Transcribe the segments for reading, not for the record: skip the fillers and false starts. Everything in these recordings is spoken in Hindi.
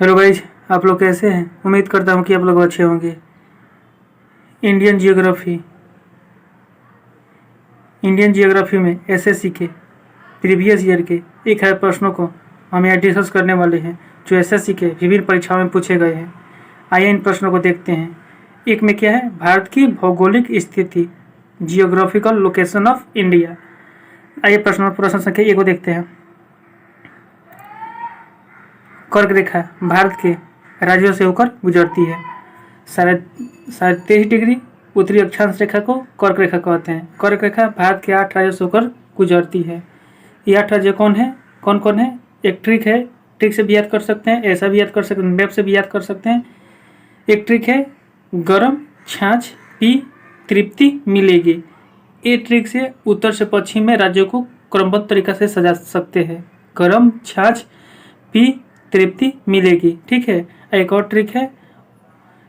हेलो गाइज, आप लोग कैसे हैं। उम्मीद करता हूँ कि आप लोग अच्छे होंगे। इंडियन जियोग्राफी में एसएससी के प्रीवियस ईयर के 1000 प्रश्नों को हम यहाँ डिस्कस करने वाले हैं, जो एसएससी के विभिन्न परीक्षाओं में पूछे गए हैं। आइए इन प्रश्नों को देखते हैं। एक में क्या है, भारत की भौगोलिक स्थिति, जियोग्राफिकल लोकेशन ऑफ इंडिया। आइए प्रश्न संख्या 1 को देखते हैं। कर्क रेखा भारत के राज्यों से होकर गुजरती है। 23.5 डिग्री उत्तरी अक्षांश रेखा को कर्क रेखा कहते हैं। कर्क रेखा भारत के 8 राज्यों से होकर गुजरती है। ये 8 राज्य कौन कौन है? एक ट्रिक है, ट्रिक से भी याद कर सकते हैं, ऐसा भी याद कर सकते हैं, मैप से भी याद कर सकते हैं। एक ट्रिक है गरम, छाछ, पी, तृप्ति, मिलेगी। ये ट्रिक से उत्तर से पश्चिम में राज्यों को क्रमबद्ध तरीका से सजा सकते हैं। गरम, छाछ, पी, तृप्ति, मिलेगी। ठीक है। एक और ट्रिक है,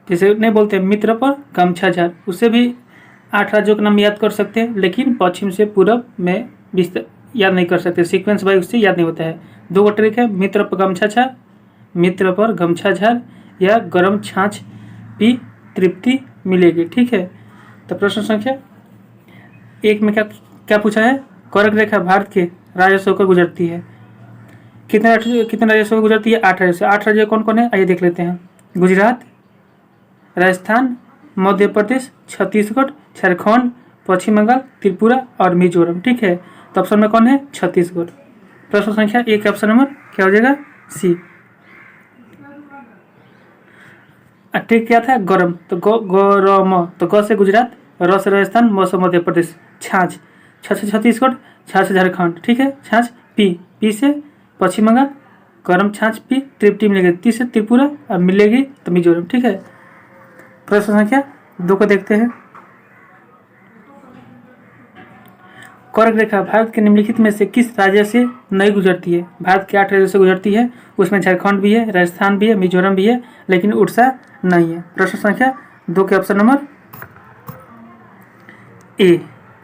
जैसे नहीं बोलते मित्र पर गमछा झाड़, उससे भी 8 राज्यों का नाम याद कर सकते हैं, लेकिन पश्चिम से पूरब में याद नहीं कर सकते, सीक्वेंस बाई उससे याद नहीं होता है। 2 ट्रिक है, मित्र पर गमछा झाड़ या गरम, छाछ, पी, तृप्ति, मिलेगी। ठीक है। तो प्रश्न संख्या 1 में क्या पूछा है? कर्क रेखा भारत के राज्यों से होकर गुजरती है। कितने राज्यों से गुजरती है? 8 राज्यों से। 8 राज्य कौन कौन है आइए देख लेते हैं। गुजरात, राजस्थान, मध्य प्रदेश, छत्तीसगढ़, झारखंड, पश्चिम बंगाल, त्रिपुरा और मिजोरम। ठीक है। तो ऑप्शन में कौन है? छत्तीसगढ़। प्रश्न संख्या 1 ऑप्शन नंबर क्या हो जाएगा? सी। ठीक क्या था? गरम, तो गरम, तो ग से गुजरात, र से राजस्थान, म से मध्य प्रदेश, छाछ, छ से छत्तीसगढ़, छा से झारखंड। ठीक है। छाछ, पी से पश्चिम बंगाल, गरम, छाछ, पी, तृप्ति मिलेगी, ती से त्रिपुरा और मिलेगी तो मिजोरम। ठीक है। प्रश्न संख्या 2 को देखते हैं। कर्क रेखा भारत के निम्नलिखित में से किस राज्य से नहीं गुजरती है? भारत के 8 राज्यों से गुजरती है, उसमें झारखंड भी है, राजस्थान भी है, मिजोरम भी है, लेकिन उड़ीसा नहीं है। प्रश्न संख्या 2 के ऑप्शन नंबर ए।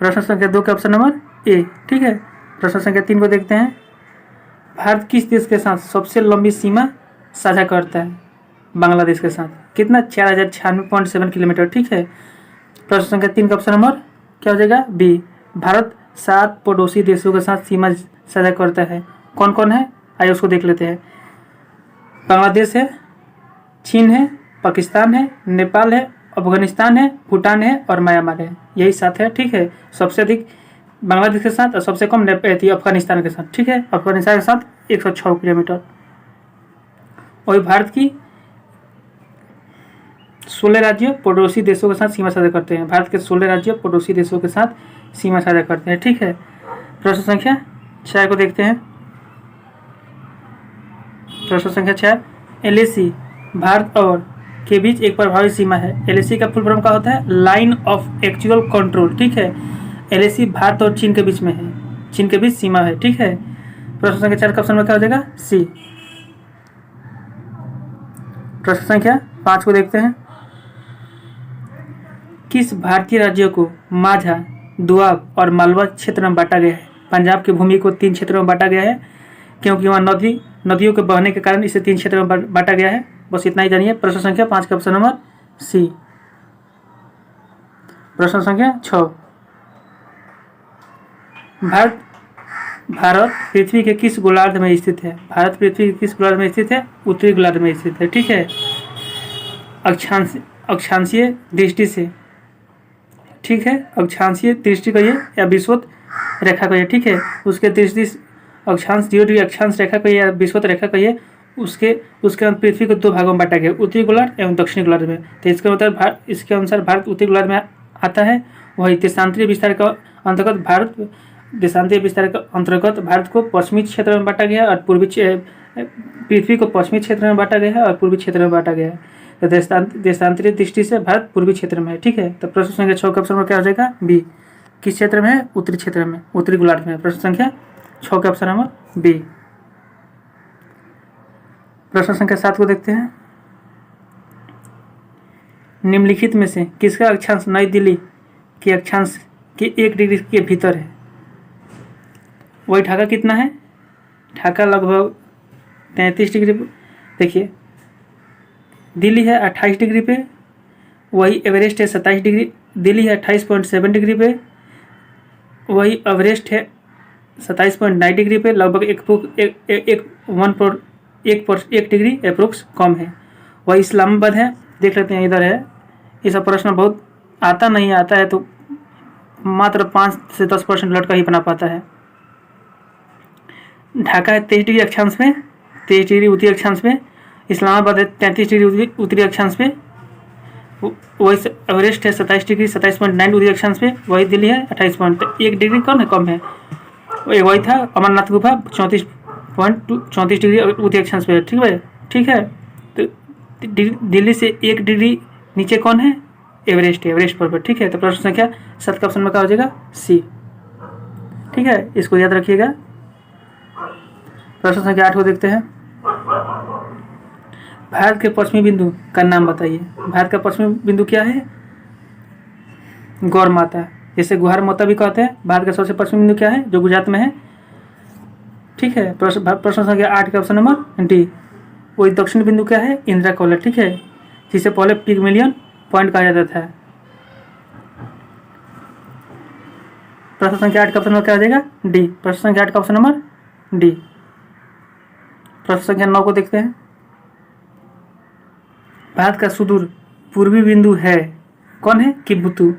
प्रश्न संख्या 2 के ऑप्शन नंबर ए। ठीक है। प्रश्न संख्या 3 को देखते हैं। भारत किस देश के साथ सबसे लंबी सीमा साझा करता है? बांग्लादेश के साथ। कितना? 4096.7 किलोमीटर। ठीक है। प्रश्न संख्या 3 का ऑप्शन नंबर क्या हो जाएगा? बी। भारत 7 पड़ोसी देशों के साथ सीमा साझा करता है। कौन कौन है आइए उसको देख लेते हैं। बांग्लादेश है, चीन है, पाकिस्तान है, नेपाल है, अफगानिस्तान है, भूटान है और म्यांमार है। यही 7 है। ठीक है। सबसे अधिक बांग्लादेश के साथ और सबसे कम अफगानिस्तान के साथ। ठीक है। अफगानिस्तान के साथ 106 किलोमीटर। और भारत की 16 राज्य पड़ोसी देशों के साथ सीमा साझा करते हैं। भारत के 16 राज्य पड़ोसी देशों के साथ सीमा साझा करते हैं। ठीक है। प्रश्न संख्या 4 को देखते हैं। प्रश्न संख्या 4, एलएसी भारत और के बीच एक प्रभावी सीमा है। एलएसी का फुल फॉर्म क्या होता है? Line of actual control. ठीक है। एलएसी भारत और चीन के बीच में है, चीन के बीच सीमा है। ठीक है। प्रश्न संख्या 4 का ऑप्शन में क्या हो जाएगा? सी। प्रश्न संख्या 5 को देखते हैं। किस भारतीय राज्य को माझा, दुआब और मालवा क्षेत्र में बांटा गया है? पंजाब की भूमि को 3 क्षेत्रों में बांटा गया है, क्योंकि वहाँ नदियों के बहने के कारण इसे 3 क्षेत्रों में बांटा गया है। बस इतना ही जानिए। प्रश्न संख्या 5 का ऑप्शन नंबर सी। प्रश्न संख्या 6, भारत पृथ्वी के किस गोलार्ध में स्थित है? भारत पृथ्वी के किस गोलार्ध में स्थित है? उत्तरी गोलार्ध में स्थित है। ठीक है। अक्षांशीय दृष्टि से। ठीक है। अक्षांशीय दृष्टि कहिए या विषुवत रेखा कहिए। ठीक है। उसके दृष्टि अक्षांश 0 डिग्री अक्षांश रेखा कहिए या विषुवत रेखा कहिए। उसके पृथ्वी को 2 भागों में बांटा गया, उत्तरी गोलार्ध एवं दक्षिणी गोलार्ध में। तो इसके अनुसार भारत उत्तरी गोलार्ध में आता है। वही देशांतरीय विस्तार का अंतर्गत भारत को पश्चिमी क्षेत्र में बांटा गया और पृथ्वी को पश्चिमी क्षेत्र में बांटा गया है और पूर्वी क्षेत्र में बांटा गया है। तो देशांतरीय दृष्टि से भारत पूर्वी क्षेत्र में है। ठीक है। तो प्रश्न संख्या 6 का ऑप्शन में क्या हो जाएगा? बी। किस क्षेत्र में है? उत्तरी क्षेत्र में, उत्तरी गोलार्ध में। प्रश्न संख्या 6 का ऑप्शन नंबर बी। प्रश्न संख्या 7 को देखते हैं। निम्नलिखित में से किसका अक्षांश नई दिल्ली के अक्षांश के 1 डिग्री के भीतर है? वही ढाका कितना है? ढाका लगभग 33 डिग्री। देखिए दिल्ली है 28 डिग्री पे, वही एवरेस्ट है 27 डिग्री। दिल्ली है 28.7 डिग्री पे, वही एवरेस्ट है 27.9 डिग्री पे, लगभग एक डिग्री अप्रोक्स कम है। वही इस्लामाबाद है, देख लेते हैं इधर है। ये सब प्रश्न बहुत आता नहीं आता है, तो मात्र 5 से 10% लड़का ही बना पाता है। ढाका है 23 डिग्री अक्षांश में, 23 डिग्री उत्तरी अक्षांश में। इस्लामाबाद है 33 डिग्री उत्तरी अक्षांश में। वही एवरेस्ट है 27 डिग्री 27.9 उत्तरी अक्षांश में। वही दिल्ली है 28.1 डिग्री कम है। वही था अमरनाथ गुफा 34 डिग्री उत्तरी अक्षांश पे, ठीक है। तो दिल्ली से 1 डिग्री नीचे कौन है? एवरेस्ट है, एवरेस्ट पर्वत, ठीक है। तो प्रश्न संख्या 7 का ऑप्शन में क्या हो जाएगा? सी, ठीक है, इसको याद रखिएगा। प्रश्न संख्या 8 को देखते हैं। भारत के पश्चिमी बिंदु का नाम बताइए। भारत का पश्चिमी बिंदु क्या है? गौर माता, जिसे गुहार माता भी कहते हैं। भारत का सबसे पश्चिमी बिंदु क्या है? जो गुजरात में है, ठीक है। प्रश्न संख्या 8 का ऑप्शन नंबर डी। वही दक्षिण बिंदु क्या है? इंदिरा कॉलर, ठीक है, जिसे पहले पिगमेलियन पॉइंट कहा जाता था। प्रश्न संख्या 8 का ऑप्शन नंबर क्या आ जाएगा? डी। प्रश्न संख्या 8 का ऑप्शन नंबर डी। प्रश्न संख्या 9 को देखते हैं। भारत का सुदूर पूर्वी बिंदु है, कौन है? किबुथु,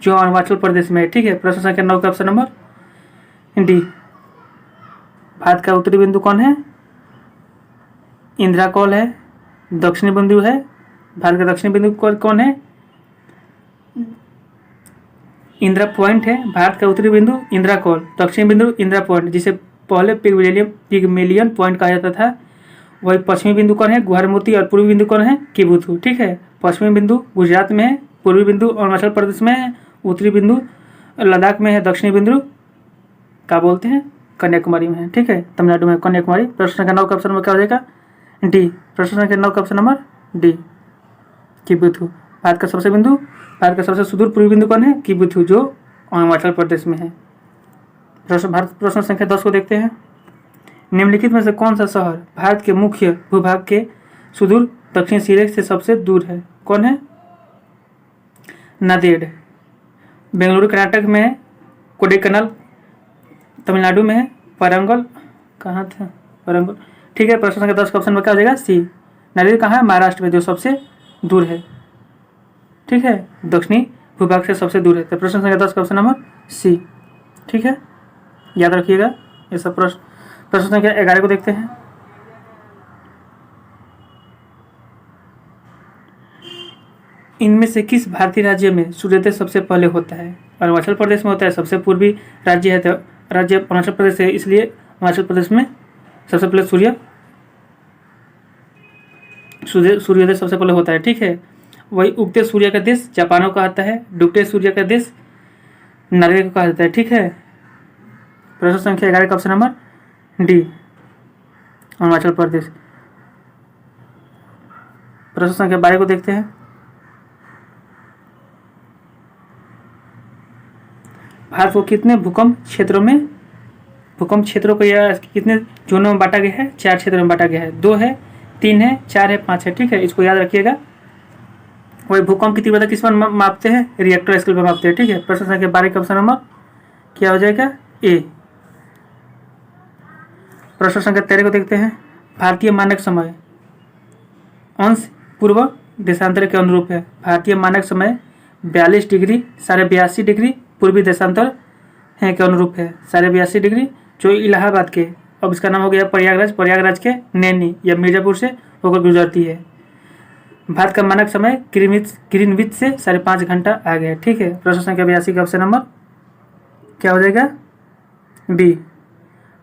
जो अरुणाचल प्रदेश में है, ठीक है। प्रश्न संख्या 9 का ऑप्शन नंबर डी। भारत का उत्तरी बिंदु कौन है? इंदिरा कॉल है। दक्षिणी बिंदु है, भारत का दक्षिणी बिंदु कौन है? इंदिरा पॉइंट है। भारत का उत्तरी बिंदु इंदिरा कॉल, दक्षिणी बिंदु इंदिरा पॉइंट, जिसे पहले पिगमेलियन पॉइंट कहा जाता था। वही पश्चिमी बिंदु कौन है? गुहारमोती। और पूर्वी बिंदु कौन है? किबुथु, ठीक है। पश्चिमी बिंदु गुजरात में है, पूर्वी बिंदु अरुणाचल प्रदेश में है, उत्तरी बिंदु लद्दाख में है, दक्षिणी बिंदु क्या बोलते हैं? कन्याकुमारी में है, ठीक है, तमिलनाडु में कन्याकुमारी। प्रश्न संख्या 9 का ऑप्शन में क्या हो जाएगा? डी। प्रश्न संख्या 9 का ऑप्शन नंबर डी, किबुथु। भारत का सबसे सुदूर पूर्वी बिंदु कौन है? किबुथु, जो अरुणाचल प्रदेश में है। प्रश्न संख्या 10 को देखते हैं। निम्नलिखित में से कौन सा शहर भारत के मुख्य भूभाग के सुदूर दक्षिण सिरे से सबसे दूर है? कौन है? नांदेड़। बेंगलुरु कर्नाटक में है, कोडाईकनाल तमिलनाडु में है, वारंगल कहाँ था? वारंगल, ठीक है। प्रश्न संख्या 10 का ऑप्शन में क्या हो जाएगा? सी। नांदेड़ कहाँ है? महाराष्ट्र में, जो सबसे दूर है, ठीक है, दक्षिणी भूभाग से सबसे दूर है। तो प्रश्न संख्या 10 का ऑप्शन नंबर सी, ठीक है, याद रखिएगा ये सब प्रश्न। प्रश्न संख्या 11 को देखते हैं। इनमें से किस भारतीय राज्य में सूर्योदय सबसे पहले होता है? अरुणाचल प्रदेश में होता है, सबसे पूर्वी राज्य है, तो राज्य अरुणाचल प्रदेश है, इसलिए अरुणाचल प्रदेश में सबसे पहले सूर्योदय सबसे पहले होता है, ठीक है। वही उगते सूर्य का देश जापान को कहता है, डूबते सूर्य का देश नॉर्वे को कहा जाता है, ठीक है। प्रश्न संख्या 11 का option number D, Arunachal Pradesh. प्रश्न संख्या 12 को देखते हैं। भारत को कितने भूकंप क्षेत्रों को या कितने जोनों में बांटा गया है? 4 क्षेत्रों में बांटा गया है। 2 है, 3 है, 4 है, 5 है, ठीक है, इसको याद रखिएगा। वही भूकंप की तीव्रता किस पर मापते हैं? रिएक्टर स्केल पर मापते हैं, ठीक है। प्रश्न संख्या 12 का ऑप्शन नंबर क्या हो जाएगा? ए। प्रश्न संख्या 13 को देखते हैं। भारतीय मानक समय अंश पूर्व देशांतर के अनुरूप है। भारतीय मानक समय 42 डिग्री 82.5 डिग्री पूर्वी देशांतर है के अनुरूप है। 82.5 डिग्री, जो इलाहाबाद के, अब इसका नाम हो गया प्रयागराज के नैनी या मिर्जापुर से होकर गुजरती है। भारत का मानक समय ग्रीनविच से 5.5 घंटा आगे है, ठीक है। प्रश्न संख्या 82 का ऑप्शन नंबर क्या हो जाएगा? बी।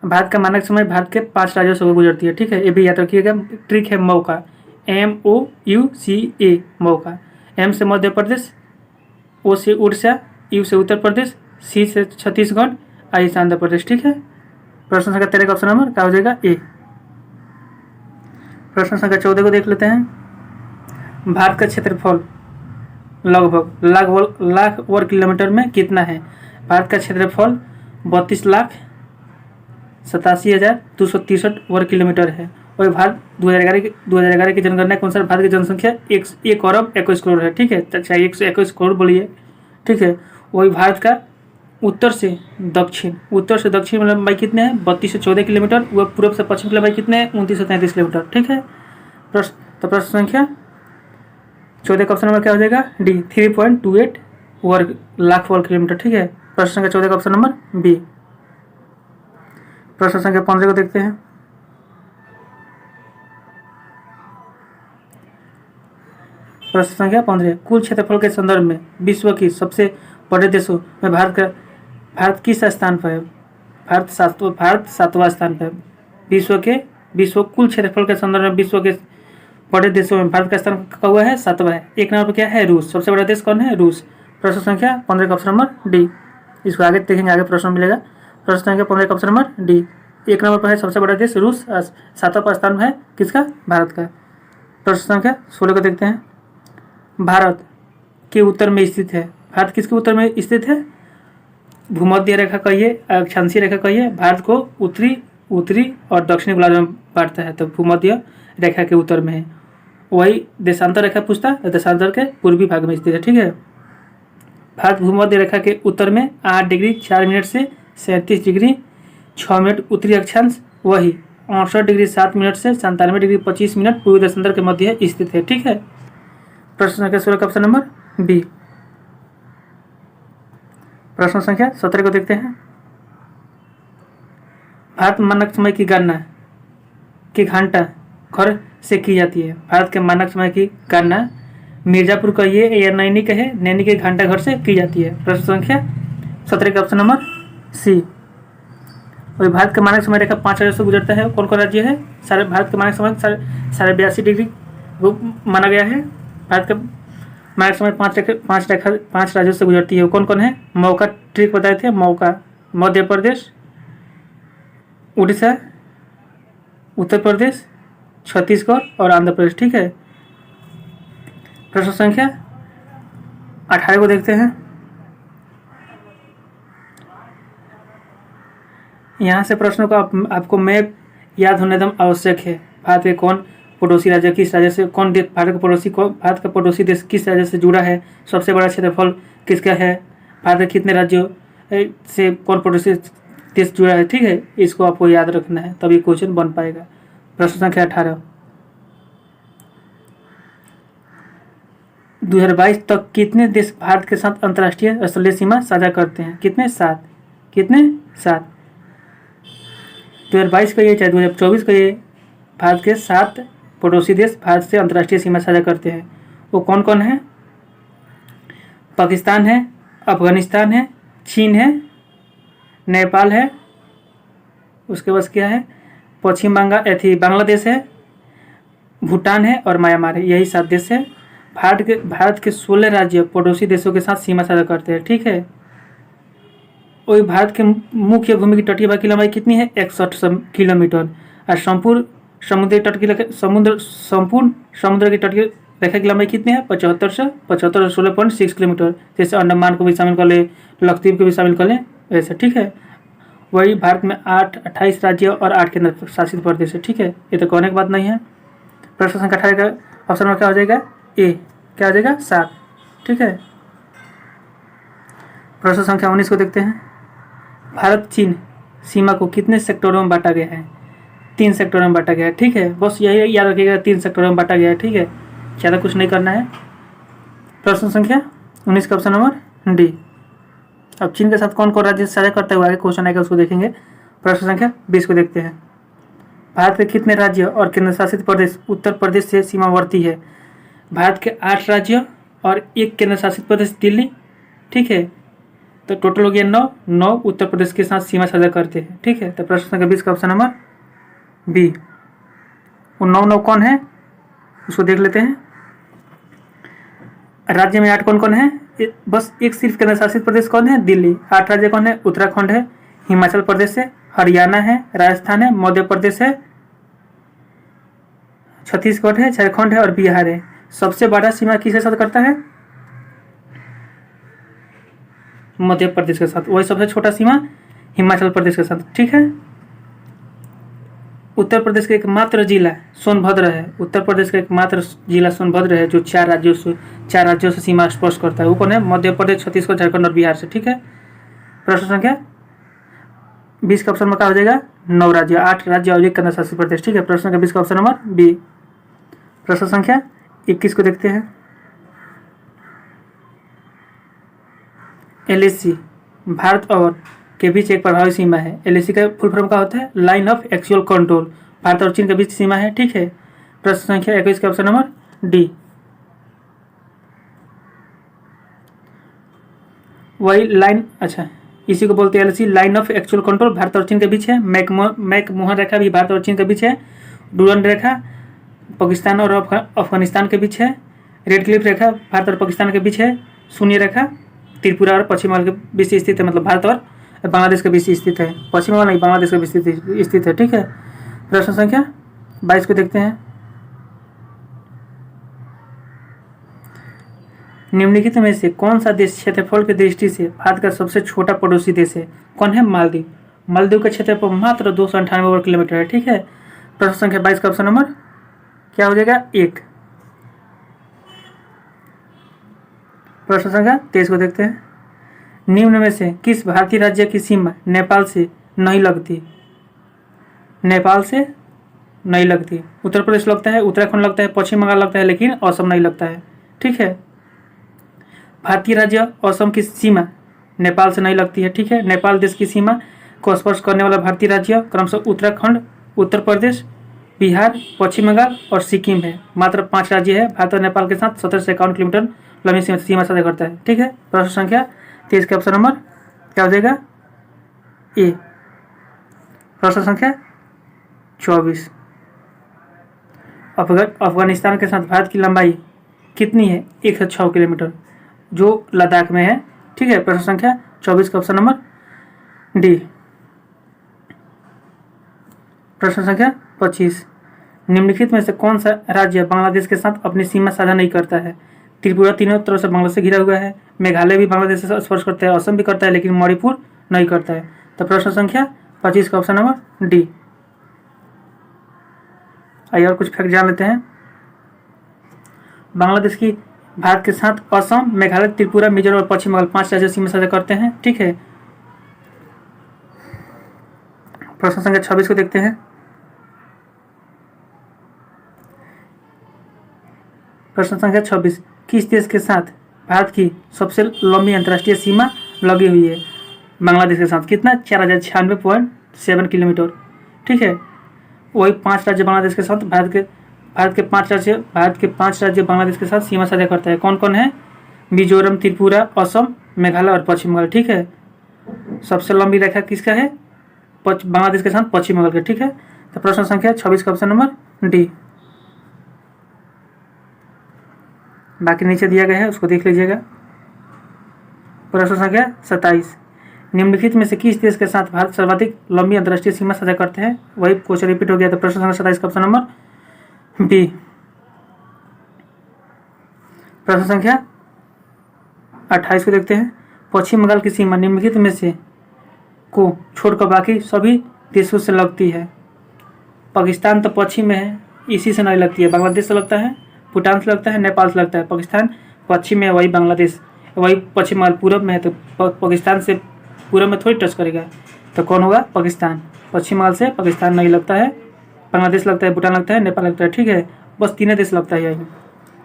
भारत का मानक समय भारत के 5 राज्यों से होकर गुजरती है, ठीक है, ये भी याद रखिएगा। ट्रिक है मौका, MOUCA, मौका। M से मध्य प्रदेश, O से उड़ीसा, U से उत्तर प्रदेश, C से छत्तीसगढ़, I से आंध्र प्रदेश, ठीक है। प्रश्न संख्या 13 का ऑप्शन नंबर क्या हो जाएगा? ए। प्रश्न संख्या 14 को देख लेते हैं। भारत का क्षेत्रफल लगभग लाख वर्ग किलोमीटर में कितना है? भारत का क्षेत्रफल 32,87,263 वर्ग किलोमीटर है। वही भारत 2011 की जनगणना के अनुसार भारत की जनसंख्या 1 अरब 21 करोड़ है, ठीक है, चाहे 121 करोड़ बोलिए, ठीक है। वही भारत का उत्तर से दक्षिण में लंबाई कितने हैं 32 से 14 किलोमीटर, वह पूर्व से पश्चिम की लंबाई कितने हैं 29 से 33 किलोमीटर, ठीक है। प्रश्न संख्या 14 का ऑप्शन नंबर क्या हो जाएगा डी 3.28 लाख वर्ग किलोमीटर, ठीक है। प्रश्न संख्या 14 का ऑप्शन नंबर बी। प्रश्न संख्या 15 को देखते हैं। प्रश्न संख्या 15, कुल क्षेत्रफल के संदर्भ में विश्व की सबसे बड़े देशों में भारत किस स्थान पर है? भारत 7वां स्थान पर है। विश्व कुल क्षेत्रफल के संदर्भ में विश्व के बड़े देशों में भारत का स्थान कहा हुआ है 7वां है। एक नंबर पर क्या है रूस, सबसे बड़ा देश कौन है रूस। प्रश्न संख्या 15 का ऑप्शन नंबर डी। इसको आगे देखेंगे, आगे प्रश्न मिलेगा। प्रश्न संख्या 15 का ऑप्शन नंबर डी। एक नंबर पर है सबसे बड़ा देश रूस, 7वां स्थान है किसका भारत का। प्रश्न संख्या 16 को देखते हैं। भारत के उत्तर में स्थित है, भारत किसके उत्तर में स्थित है? भूमध्य रेखा कहिए, अक्षांशीय रेखा कहिए। भारत को उत्तरी और दक्षिणी गोलार्ध में बांटता है, तो भूमध्य रेखा के उत्तर में है। वही देशांतर रेखा पूछता है, देशांतर के पूर्वी भाग में स्थित है, ठीक है। भारत भूमध्य रेखा के उत्तर में 8 डिग्री 4 मिनट से 37 डिग्री 6 मिनट उत्तरी अक्षांश, वही 68 डिग्री 7 मिनट से 97 डिग्री 25 मिनट पूर्वी देशांतर के मध्य स्थित है, ठीक है। प्रश्न संख्या 16 का ऑप्शन नंबर बी। प्रश्न संख्या 17 को देखते हैं। भारत मानक समय की गणना की घंटा घर से की जाती है। भारत के मानक समय की गणना मिर्जापुर कहिए या नैनी कहे, नैनी के घंटा घर से की जाती है। प्रश्न संख्या 17 का ऑप्शन नंबर सी। और भारत का मानक समय रेखा 5 राज्यों से गुजरता है। कौन कौन राज्य है? सारे भारत का मानक समय 82.5 डिग्री वो माना गया है। भारत का मानक समय 5 राज्यों से गुजरती है। कौन कौन है? मौका ट्रिक बताए थे, मौका मध्य प्रदेश, उड़ीसा, उत्तर प्रदेश, छत्तीसगढ़ और आंध्र प्रदेश, ठीक है। प्रश्न संख्या 18 को देखते हैं। यहाँ से प्रश्नों का आपको मैप याद होना एकदम आवश्यक है। भारत के कौन पड़ोसी राज्य किस राज्य से, कौन देश भारत का पड़ोसी देश किस राज्य से जुड़ा है, सबसे बड़ा क्षेत्रफल किसका है, भारत के कितने राज्यों से कौन पड़ोसी देश जुड़ा है, ठीक है। इसको आपको याद रखना है, तभी क्वेश्चन बन पाएगा। प्रश्न संख्या 18, 2022 तक कितने देश भारत के साथ अंतर्राष्ट्रीय स्थलीय सीमा साझा करते हैं? कितने? 7। कितने? 7। 2022 का ये चाहे 2024 का ये, भारत के 7 पड़ोसी देश भारत से अंतर्राष्ट्रीय सीमा साझा करते हैं। वो कौन कौन है? पाकिस्तान है, अफगानिस्तान है, चीन है, नेपाल है, उसके बाद क्या है, पश्चिम बांग्लादेश है, भूटान है और म्यांमार है। यही 7 देश है। भारत के 16 राज्य पड़ोसी देशों के साथ सीमा साझा करते हैं, ठीक है। वही भारत के मुख्य भूमि की तटीय भाग की लंबाई कितनी है? 61 किलोमीटर। और संपूर्ण समुद्र की तटीय रेखा की लंबाई कितनी है? 75 से 16.6 किलोमीटर। जैसे अंडमान को भी शामिल कर ले, लक्षद्वीप को भी शामिल कर लें, वैसे, ठीक है। वही भारत में 28 राज्य और 8 केंद्र शासित प्रदेश है, ठीक है। ये तो कहने की बात नहीं है। प्रश्न संख्या 18 का ऑप्शन में क्या हो जाएगा? ए। क्या हो जाएगा? 7, ठीक है। प्रश्न संख्या 19 को देखते हैं। भारत चीन सीमा को कितने सेक्टरों में बांटा गया है? 3 सेक्टरों में बांटा गया है, ठीक है। बस यही याद रखिएगा, 3 सेक्टरों में बांटा गया है, ठीक है। ज़्यादा कुछ नहीं करना है। प्रश्न संख्या 19 का ऑप्शन नंबर डी। अब चीन के साथ कौन कौन राज्य साझा करते हुए आगे क्वेश्चन आएगा, उसको देखेंगे। प्रश्न संख्या 20 को देखते हैं। भारत के कितने राज्य और केंद्र शासित प्रदेश उत्तर प्रदेश से सीमावर्ती है? भारत के 8 राज्य और 1 केंद्र शासित प्रदेश दिल्ली, ठीक है। तो टोटल हो गया 9 उत्तर प्रदेश के साथ सीमा साझा करते हैं, ठीक है। तो प्रश्न संख्या 20 का ऑप्शन नंबर बी। वो 9 कौन है उसको देख लेते हैं। राज्य में 8 कौन कौन है? बस एक सिर्फ केंद्र शासित प्रदेश कौन है? दिल्ली। 8 राज्य कौन है? उत्तराखंड है, हिमाचल प्रदेश है, हरियाणा है, राजस्थान है, मध्य प्रदेश है, छत्तीसगढ़ है, झारखंड है और बिहार है। सबसे बड़ा सीमा किसके साथ करता है? मध्य प्रदेश के साथ। वही सबसे छोटा सीमा हिमाचल प्रदेश के साथ, ठीक है। उत्तर प्रदेश का एकमात्र जिला सोनभद्र है। उत्तर प्रदेश का एकमात्र जिला सोनभद्र है जो चार राज्यों से सीमा स्पर्श करता है। वो कौन है? मध्य प्रदेश, छत्तीसगढ़, झारखंड और बिहार से। ठीक है। प्रश्न संख्या 20 का ऑप्शन में क्या हो जाएगा? 9 राज्य, 8 राज्य और 1 केंद्र शासित प्रदेश। ठीक है। प्रश्न संख्या 20 का ऑप्शन नंबर बी। प्रश्न संख्या 21 को देखते हैं। LAC भारत और के बीच एक प्रभावी सीमा है। LAC का फुल फॉर्म क्या होता है? Line of actual control. Bharat और चीन के बीच सीमा है। ठीक है। प्रश्न संख्या 21 का ऑप्शन नंबर डी। वही लाइन, अच्छा, इसी को बोलते हैं LAC, line of actual control. Bharat और चीन के बीच है। मैकमोहन रेखा भी भारत और चीन के बीच है। डूरंड रेखा पाकिस्तान और अफगानिस्तान के बीच है। रेड क्लिफ रेखा भारत और पाकिस्तान के बीच है। शून्य रेखा त्रिपुरा और पश्चिम बंगाल के बीच स्थित है, मतलब भारत और बांग्लादेश के बीच स्थित है। पश्चिम बंगाल नहीं, बांग्लादेश के बीच स्थित है। ठीक है। प्रश्न संख्या 22 को देखते हैं। निम्नलिखित में से कौन सा देश क्षेत्रफल की दृष्टि से भारत का सबसे छोटा पड़ोसी देश है? कौन है? मालदीव। मालदीव का क्षेत्रफल मात्र 298 वर्ग किलोमीटर है। ठीक है। प्रश्न संख्या 22 का ऑप्शन नंबर क्या हो जाएगा? 1। प्रश्न संख्या 23 को देखते हैं। निम्न में से किस भारतीय राज्य की सीमा नेपाल से नहीं लगती? नेपाल से नहीं लगती। उत्तर प्रदेश लगता है, उत्तराखंड लगता है, पश्चिम बंगाल लगता है, लेकिन असम नहीं लगता है। ठीक है। भारतीय राज्य असम की सीमा नेपाल से नहीं लगती है। ठीक है। नेपाल देश की सीमा को स्पर्श करने वाला भारतीय राज्य क्रमशः उत्तराखंड, उत्तर प्रदेश, बिहार, पश्चिम बंगाल और सिक्किम है। मात्र 5 राज्य है। भारत और नेपाल के साथ 17 से 51 किलोमीटर लंबी सीमा साझा करता है। ठीक है। प्रश्न संख्या 23 के ऑप्शन नंबर क्या हो जाएगा? ए। प्रश्न संख्या 24। अफगानिस्तान के साथ भारत की लंबाई कितनी है? 106 किलोमीटर, जो लद्दाख में है। ठीक है। प्रश्न संख्या 24 का ऑप्शन नंबर डी। प्रश्न संख्या 25। निम्नलिखित में से कौन सा राज्य बांग्लादेश के साथ अपनी सीमा साझा नहीं करता है? त्रिपुरा तीनों तरफ से बांग्लादेश से घिरा हुआ है। मेघालय भी बांग्लादेश से स्पर्श करता है। असम भी करता है, लेकिन मणिपुर नहीं करता है। तो प्रश्न संख्या 25 का ऑप्शन नंबर डी। आइए और कुछ फैक्ट जान लेते हैं। बांग्लादेश की भारत के साथ असम, मेघालय, त्रिपुरा, मिजोरम और पश्चिम बंगाल 5 राज्य सीमा साझा करते हैं। ठीक है। प्रश्न संख्या 26 को देखते हैं। प्रश्न संख्या 26। किस देश के साथ भारत की सबसे लंबी अंतर्राष्ट्रीय सीमा लगी हुई है? बांग्लादेश के साथ। कितना? 4096.7 किलोमीटर। ठीक है। वही 5 राज्य बांग्लादेश के साथ भारत के 5 राज्य बांग्लादेश के साथ सीमा साझा करता है। कौन कौन है? मिजोरम, त्रिपुरा, असम, मेघालय और पश्चिम बंगाल। ठीक है। सबसे लंबी रेखा किसका है? बांग्लादेश के साथ पश्चिम बंगाल के। ठीक है। तो प्रश्न संख्या 26 का ऑप्शन नंबर डी। बाकी नीचे दिया गया है, उसको देख लीजिएगा। प्रश्न संख्या 27। निम्नलिखित में से किस देश के साथ भारत सर्वाधिक लंबी अंतर्राष्ट्रीय सीमा साझा करते हैं? वही क्वेश्चन रिपीट हो गया। तो प्रश्न संख्या 27 का ऑप्शन नंबर बी। प्रश्न संख्या 28 को देखते हैं। पश्चिम बंगाल की सीमा निम्नलिखित में से को छोड़कर बाकी सभी देशों से लगती है। पाकिस्तान तो पश्चिम में है, इसी से नहीं लगती है। बांग्लादेश से लगता है, भूटान से लगता है, नेपाल से लगता है। पाकिस्तान पश्चिम में है, वही बांग्लादेश, वही पश्चिम बंगाल पूरब में है। तो पाकिस्तान से पूरब में थोड़ी टच करेगा। तो कौन होगा? पाकिस्तान। पश्चिम बंगाल से पाकिस्तान नहीं लगता है, बांग्लादेश लगता है, भूटान लगता है, नेपाल लगता है। ठीक है। बस 3 देश लगता है यही।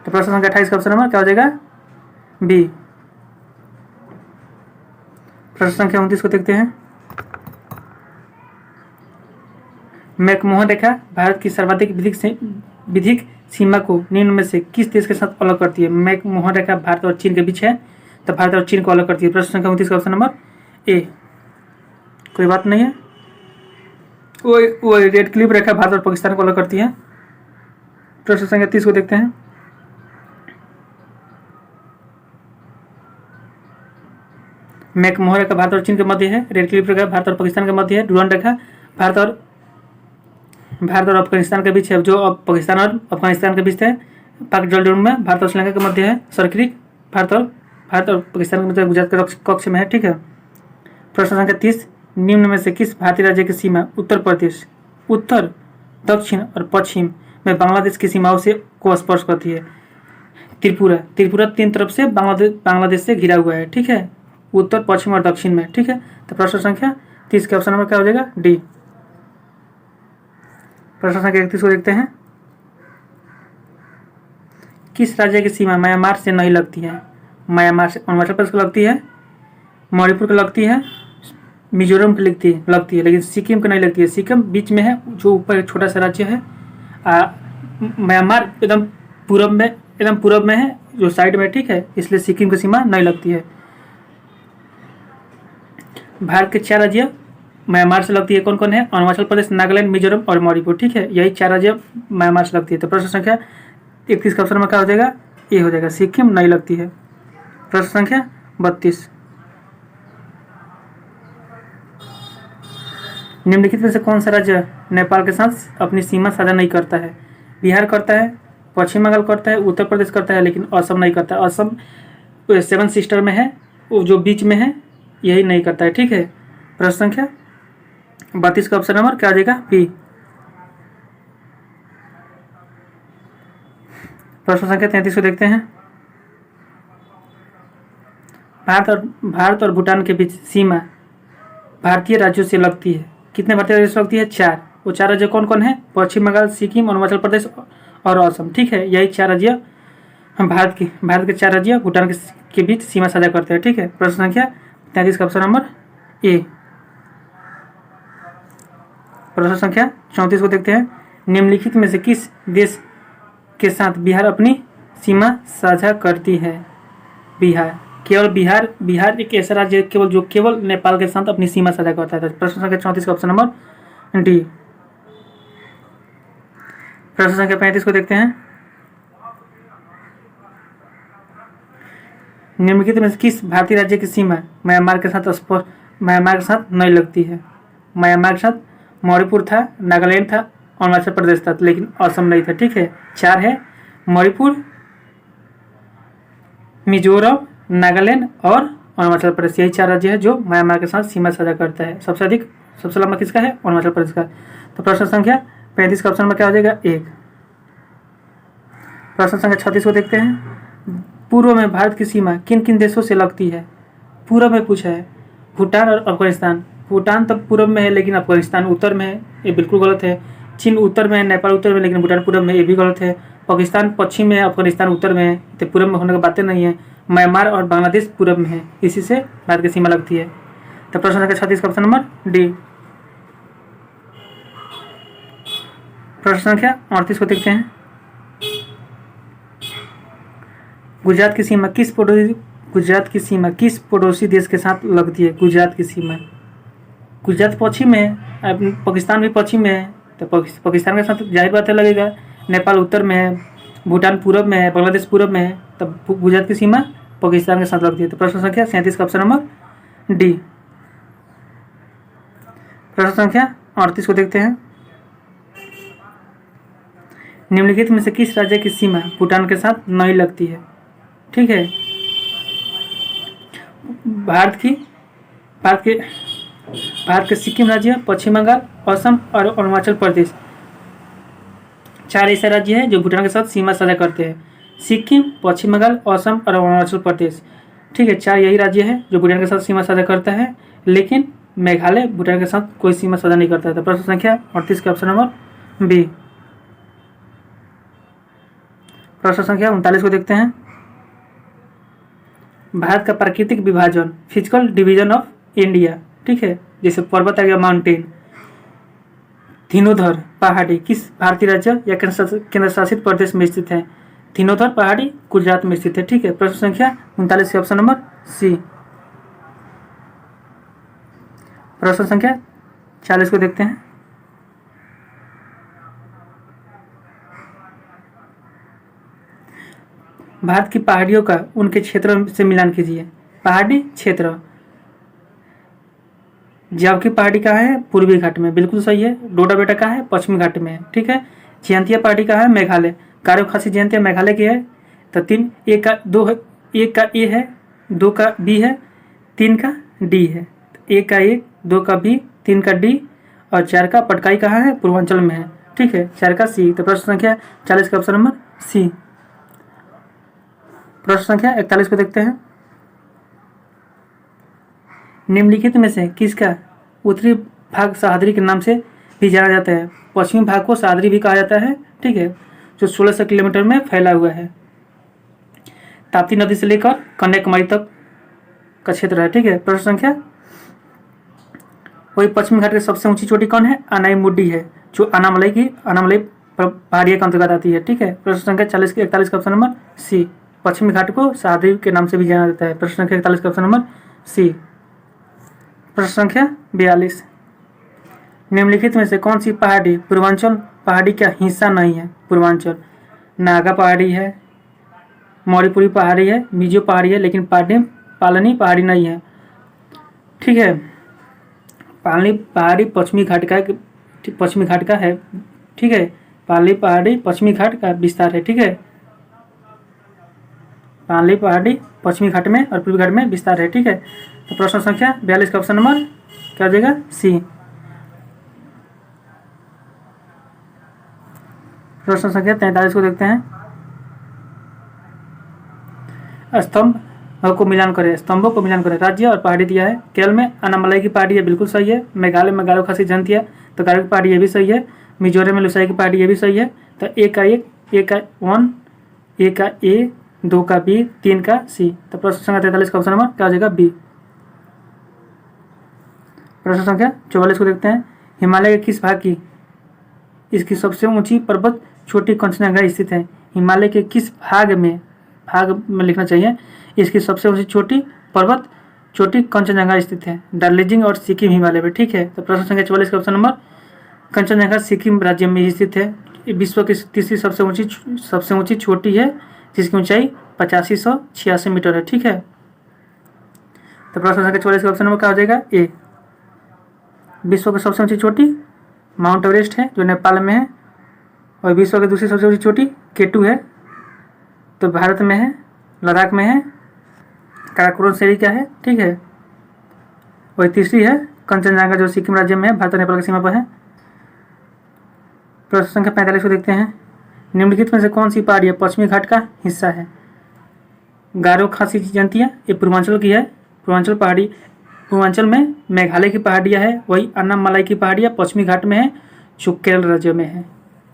तो प्रश्न संख्या 28 का ऑप्शन नंबर क्या हो जाएगा? बी। प्रश्न संख्या 29 को देखते हैं। मैकमोहन रेखा भारत की सर्वाधिक विधिक सीमा को निम्न में से किस देश के साथ अलग करती है? मैकमोहन रेखा भारत और चीन के बीच है, तो भारत और चीन को अलग करती है। प्रश्न संख्या 29 का ऑप्शन नंबर ए। कोई बात नहीं है। वो रेड क्लिप रेखा भारत और पाकिस्तान को अलग करती है। प्रश्न संख्या 30 को देखते हैं। मैकमोहन रेखा भारत और चीन के मध्य है। रेड क्लिप रेखा भारत और पाकिस्तान के मध्य है। डूरंड रेखा भारत और अफगानिस्तान के बीच है, जो अब पाकिस्तान और अफगानिस्तान के बीच है। पाक जलडोम में भारत और श्रीलंका के मध्य है। सर्करिक भारत और पाकिस्तान के मध्य गुजरात के कक्ष में है। ठीक है। प्रश्न संख्या 30। निम्न में से किस भारतीय राज्य की सीमा उत्तर दक्षिण और पश्चिम में बांग्लादेश की सीमाओं से को स्पर्श करती है। त्रिपुरा 3 तरफ से बांग्लादेश से घिरा हुआ है, ठीक है, उत्तर, पश्चिम और दक्षिण में, ठीक है। तो प्रश्न संख्या 30 के ऑप्शन नंबर क्या हो जाएगा? डी। प्रश्न संख्या 31 को देखते हैं। किस राज्य की सीमा म्यांमार से नहीं लगती है? म्यांमार से अरुणाचल प्रदेश को लगती है, मणिपुर को लगती है, मिजोरम को लगती है, लेकिन सिक्किम को नहीं लगती है। सिक्किम बीच में है, जो ऊपर एक छोटा सा राज्य है। म्यांमार एकदम पूर्व में है, जो साइड में, ठीक है, इसलिए सिक्किम की सीमा नहीं लगती है। भारत के 4 राज्य म्यांमार से लगती है, कौन कौन है? अरुणाचल प्रदेश, नागालैंड, मिजोरम और मणिपुर, ठीक है, यही 4 राज्य म्यांमार से लगती है। तो प्रश्न संख्या 31 का ऑप्शन में क्या हो जाएगा? ए हो जाएगा, सिक्किम नहीं लगती है। प्रश्न संख्या 32, निम्नलिखित में से कौन सा राज्य नेपाल के साथ अपनी सीमा साझा नहीं करता है? बिहार करता है, पश्चिम बंगाल करता है, उत्तर प्रदेश करता है, लेकिन असम नहीं करता। असम 7 सिस्टर में है, वो जो बीच में है, यही नहीं करता है, ठीक है। प्रश्न संख्या 32 का ऑप्शन नंबर क्या आ जाएगा? बी। प्रश्न संख्या 33 को देखते हैं। भारत और भूटान के बीच सीमा भारतीय राज्यों से लगती है। कितने भारतीय राज्यों से लगती है? 4। वो 4 राज्य कौन कौन है? पश्चिम बंगाल, सिक्किम, अरुणाचल प्रदेश और असम, ठीक है, यही 4 राज्य हम भारत के 4 राज्य भूटान के बीच सीमा साझा करते हैं, ठीक है। प्रश्न संख्या 33 का ऑप्शन नंबर ए। प्रश्न संख्या 34 को देखते हैं। निम्नलिखित में से किस देश के साथ बिहार अपनी सीमा साझा करती है? बिहार एक ऐसा राज्य जो केवल नेपाल के साथ अपनी सीमा साझा करता है। प्रश्न संख्या 34 का ऑप्शन नंबर डी। प्रश्न संख्या 35 को देखते हैं। निम्नलिखित में से किस भारतीय राज्य की सीमा म्यांमार के साथ नहीं लगती है? म्यांमार के साथ मणिपुर था, नागालैंड था, अरुणाचल प्रदेश था, लेकिन असम नहीं था, ठीक है। 4 है, मणिपुर, मिजोरम, नागालैंड और अरुणाचल प्रदेश, यही 4 राज्य है जो म्यांमार के साथ सीमा साझा करता है। सबसे लंबा किसका है? अरुणाचल प्रदेश का। तो प्रश्न संख्या 35 का ऑप्शन में क्या हो जाएगा? 1। प्रश्न संख्या 36 को देखते हैं। पूर्व में भारत की सीमा किन किन देशों से लगती है? पूर्व में पूछा है, भूटान और अफगानिस्तान। भूटान तब पूर्व में है, लेकिन अफगानिस्तान उत्तर में है, ये बिल्कुल गलत है। चीन उत्तर में है, नेपाल उत्तर में, लेकिन भूटान पूर्व में, ये भी गलत है। पाकिस्तान पश्चिम में है, अफगानिस्तान उत्तर में है, तो पूर्व में होने की बातें नहीं है। म्यांमार और बांग्लादेश पूर्व में है, इसी से भारत की सीमा लगती है। तो प्रश्न संख्या 36 का ऑप्शन नंबर डी। प्रश्न संख्या 38 को देखते हैं। गुजरात की सीमा किस पड़ोसी देश के साथ लगती है? गुजरात पश्चिम में है, पाकिस्तान भी पश्चिम में है, तो पाकिस्तान के साथ जाहिर बात है लगेगा। नेपाल उत्तर में है, भूटान पूर्व में है, बांग्लादेश पूर्व में है, तब गुजरात की सीमा पाकिस्तान के साथ लगती है। तो प्रश्न संख्या 37 का ऑप्शन नंबर डी। प्रश्न संख्या 38 को देखते हैं। निम्नलिखित में से किस राज्य की सीमा भूटान के साथ नहीं लगती है? ठीक है, भारत के सिक्किम राज्य, पश्चिम बंगाल, असम और अरुणाचल प्रदेश, 4 ऐसे राज्य हैं जो भूटान के साथ सीमा साझा करते हैं। सिक्किम, पश्चिम बंगाल, असम और अरुणाचल प्रदेश, ठीक है, 4 यही राज्य हैं जो भूटान के साथ सीमा साझा करता है, लेकिन मेघालय भूटान के साथ कोई सीमा साझा नहीं करता है। तो प्रश्न संख्या 38 के ऑप्शन नंबर बी। प्रश्न संख्या 39 को देखते हैं। भारत का प्राकृतिक विभाजन, फिजिकल डिवीजन ऑफ इंडिया, ठीक है, जैसे पर्वत आ गया माउंटेन, धीनोधर पहाड़ी किस भारतीय राज्य या केंद्र शासित प्रदेश में स्थित है? धीनोधर पहाड़ी गुजरात में स्थित है, ठीक है। प्रश्न संख्या 39 के ऑप्शन नंबर सी। प्रश्न संख्या 40 को देखते हैं। भारत की पहाड़ियों का उनके क्षेत्रों से मिलान कीजिए। पहाड़ी क्षेत्र, जावकी पहाड़ी कहाँ है? पूर्वी घाट में, बिल्कुल सही है। डोडा बेटा कहाँ है? पश्चिमी घाट में है, ठीक है। जयंतिया पहाड़ी कहाँ है? मेघालय। गारो खासी जयंतिया मेघालय की है। तो 3, 1 का ए है, 2 का बी है, 3 का डी है। 1 का ए, 2 का बी, 3 का डी और 4 का पटकाई कहाँ है? पूर्वांचल में है। ठीक है, 4 का सी। तो प्रश्न संख्या 40 का ऑप्शन नंबर सी। प्रश्न संख्या 41 को देखते हैं। निम्नलिखित में से किसका उत्तरी भाग सह्याद्री के नाम से भी जाना जाता है? पश्चिमी भाग को सह्याद्री भी कहा जाता है, ठीक है, जो 1600 किलोमीटर में फैला हुआ है। ताप्ती नदी से लेकर कन्याकुमारी तक का क्षेत्र है, ठीक है। प्रश्न संख्या वही पश्चिमी घाट की सबसे ऊंची चोटी कौन है? अनाईमुडी है, जो अनामलई पहाड़िया के अंतर्गत आती है, ठीक है। प्रश्न संख्या 40 के 41 का ऑप्शन नंबर सी। पश्चिमी घाट को सह्याद्री के नाम से भी जाना जाता है। प्रश्न संख्या 41 का ऑप्शन नंबर सी। प्रश्न संख्या 42। निम्नलिखित में से कौन सी पहाड़ी पूर्वांचल पहाड़ी का हिस्सा नहीं है? पूर्वांचल नागा पहाड़ी है, मौरीपुरी पहाड़ी है, मिजो पहाड़ी है, लेकिन पालनी पहाड़ी नहीं है, ठीक है। पालनी पहाड़ी पश्चिमी घाट का है, ठीक है। पालनी पहाड़ी पश्चिमी घाट का विस्तार है, ठीक है। पालनी पहाड़ी पश्चिमी घाट में और पूर्वी घाट में विस्तार है, ठीक है। तो प्रश्न संख्या 42 का ऑप्शन नंबर क्या हो जाएगा? सी। प्रश्न संख्या 43 को देखते हैं। स्तंभ को मिलान करें, स्तंभों को मिलान करें। राज्य और पहाड़ी दिया है। केरल में अनामलाई की पहाड़ी है, बिल्कुल सही है। मेघालय में गारो खासी जनती है, तो गारो की पहाड़ी ये भी सही है। मिजोरम में लुसाई की पहाड़ी ये भी सही है। तो ए का 1, ए का ए, 2 का बी, 3 का सी। तो प्रश्न संख्या 43 का ऑप्शन नंबर क्या हो जाएगा? बी। प्रश्न संख्या 44 को देखते हैं। हिमालय के किस भाग की इसकी सबसे ऊंची पर्वत छोटी कंचनजंगा स्थित है? हिमालय के किस भाग में लिखना चाहिए, इसकी सबसे ऊंची पर्वत छोटी कंचनजंगा स्थित है? दार्जिलिंग और सिक्किम हिमालय में, ठीक है। तो प्रश्न संख्या 44 का ऑप्शन नंबर कंचनजंगा सिक्किम राज्य में स्थित है। विश्व की तीसरी सबसे ऊंची चोटी है, जिसकी ऊंचाई 8586 मीटर है, ठीक है। तो प्रश्न संख्या 44 का ऑप्शन नंबर क्या हो जाएगा? ए। विश्व की सबसे ऊंची चोटी माउंट एवरेस्ट है, जो नेपाल में है, और विश्व की दूसरी सबसे ऊंची चोटी K2 है, तो भारत में है, लद्दाख में है, काराकोरम श्रेणी का है, ठीक है। और तीसरी है कंचनजंगा, जो सिक्किम राज्य में है, भारत और नेपाल की सीमा पर है। प्रश्न संख्या 45 को देखते हैं। निम्नलिखित में से कौन सी पहाड़ी पश्चिमी घाट का हिस्सा है? गारो खासी जनतियाँ, ये पूर्वांचल की है। पूर्वांचल में मेघालय की पहाड़ियाँ है, वही अन्नामलाई की पहाड़ियाँ पश्चिमी घाट में है, जो केरल राज्य में है,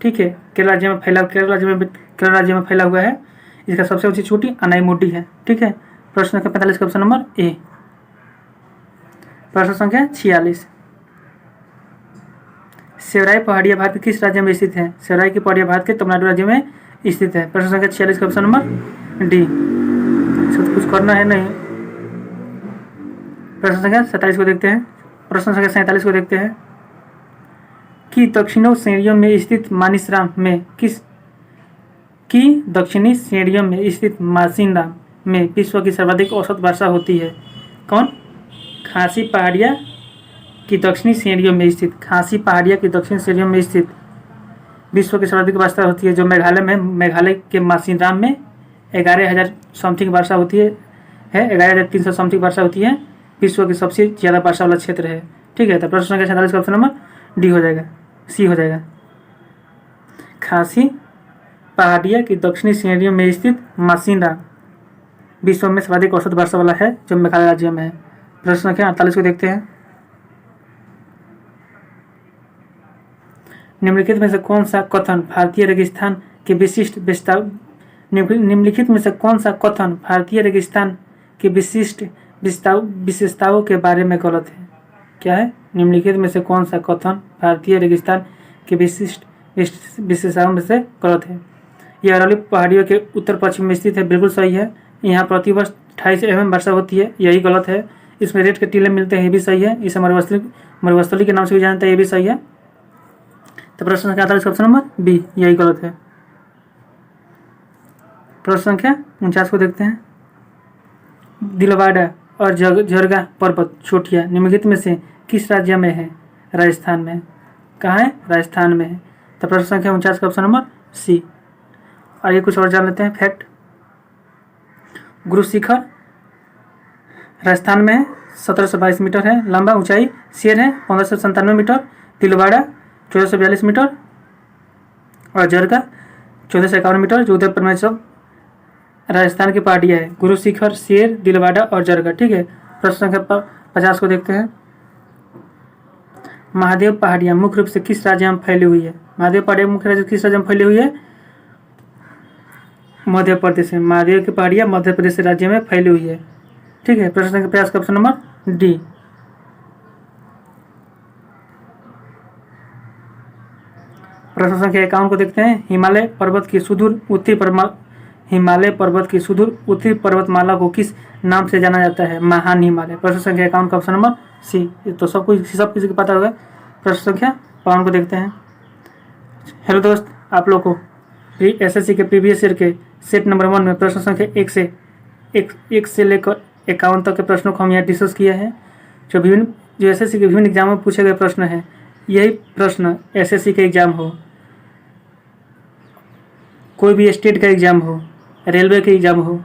ठीक है। केरल राज्य में फैला हुआ है। इसका सबसे ऊंची चोटी अनाईमुडी है, ठीक है। प्रश्न संख्या 45 का ऑप्शन नंबर ए। प्रश्न संख्या 46। सेवराई पहाड़ियाँ भारत के किस राज्य में स्थित है? सेवराई की पहाड़ियाँ भारत के तमिलनाडु राज्य में स्थित है। प्रश्न संख्या 46 का ऑप्शन नंबर डी। इसको कुछ करना है नहीं। प्रश्न संख्या 47 को देखते हैं। प्रश्न संख्या 47 को देखते हैं कि दक्षिणी श्रेणियों में स्थित मानिसराम में विश्व की सर्वाधिक औसत वर्षा होती है? कौन? खासी पहाड़िया की दक्षिणी श्रेणियों में स्थित विश्व की सर्वाधिक वर्षा होती है, जो मेघालय के मासिनराम में 11,000 समथिंग वर्षा होती है 11,300 समथिंग वर्षा होती है। विश्व की सबसे ज़्यादा वर्षा वाला क्षेत्र है, ठीक है। तो प्रश्न संख्या 47 का ऑप्शन नंबर डी हो जाएगा, सी हो जाएगा। खासी पहाड़िया की दक्षिणी श्रेणियों में स्थित मासिनराम विश्व में सर्वाधिक औसत वर्षा वाला है, जो मेघालय राज्य में है। प्रश्न संख्या 48 को देखते हैं। निम्नलिखित में से कौन सा कथन भारतीय रेगिस्तान के विशिष्ट विशेषताओं के बारे में गलत है? क्या है? निम्नलिखित में से कौन सा कथन भारतीय रेगिस्तान के विशिष्ट विशेषताओं में से गलत है? यह अरावली पहाड़ियों के उत्तर पश्चिम में स्थित है, बिल्कुल सही है। यहाँ प्रतिवर्ष 28 mm वर्षा होती है, यही गलत है। इसमें रेत के टीले मिलते हैं, ये भी सही है। इसे मरुस्थली के नाम से भी जानते हैं, ये भी सही है। तो प्रश्न संख्या 48 ऑप्शन नंबर बी, यही गलत है। प्रश्न संख्या 49 को देखते हैं। दिलवाड़ा और जरगा पर्वत चोटियाँ निम्नलिखित में से किस राज्य में है? राजस्थान में। कहाँ है? राजस्थान में है। तो प्रश्न संख्या 49 का ऑप्शन नंबर सी। और ये कुछ और जान लेते हैं फैक्ट। गुरु शिखर राजस्थान में है, 1722 मीटर है लंबा। ऊंचाई शेर है 1597 मीटर। तिलवाड़ा 1442 मीटर। और जरगा 1451 मीटर, जो उदयपुर में सब राजस्थान की पहाड़ियाँ है। गुरु शिखर, शेर, दिलवाड़ा और जरगा। ठीक है, प्रश्न संख्या 50 को देखते हैं। महादेव पहाड़ियाँ मुख्य रूप से किस राज्य में फैली हुई है? महादेव पहाड़ियाँ मुख्य राज्य किस राज्य में फैली हुई है? मध्य प्रदेश में। महादेव की पहाड़ियाँ मध्य प्रदेश राज्य में फैली हुई है। ठीक है, प्रश्न संख्या 50 का ऑप्शन नंबर डी। प्रश्न संख्या 51 को देखते हैं। हिमालय पर्वत की सुदूर उत्तरी पर्वतमाला को किस नाम से जाना जाता है? महान हिमालय। प्रश्न संख्या 51 का ऑप्शन नंबर सी। तो सब किसी को पता होगा। प्रश्न संख्या 52 को देखते हैं। हेलो दोस्त, आप लोग को एसएससी के प्रीवियस ईयर के सेट नंबर 1 में प्रश्न संख्या 1 से लेकर 51 तक के प्रश्नों को हम यहाँ डिस्कस किया है। जो एसएससी के विभिन्न एग्जामों में पूछे गए प्रश्न हैं, यही प्रश्न एसएससी के एग्जाम हो, कोई भी स्टेट का एग्जाम हो, रेलवे के एग्जाम हो,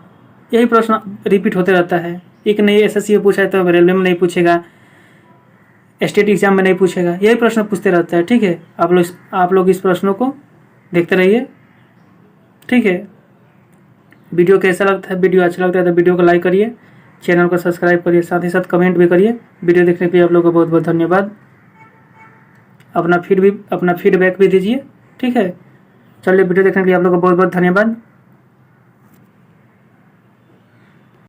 यही प्रश्न रिपीट होते रहता है। एक नहीं एसएससी में पूछा है तो रेलवे में नहीं पूछेगा, स्टेट एग्जाम में नहीं पूछेगा, यही प्रश्न पूछते रहता है। ठीक है, आप लोग इस प्रश्नों को देखते रहिए। ठीक है, वीडियो कैसा लगता है? वीडियो अच्छा लगता है तो वीडियो को लाइक करिए, चैनल को सब्सक्राइब करिए, साथ ही साथ कमेंट भी करिए। वीडियो देखने के लिए आप लोगों को बहुत बहुत धन्यवाद। अपना फीडबैक भी दीजिए। ठीक है, चलिए, वीडियो देखने के लिए आप लोगों को बहुत बहुत धन्यवाद।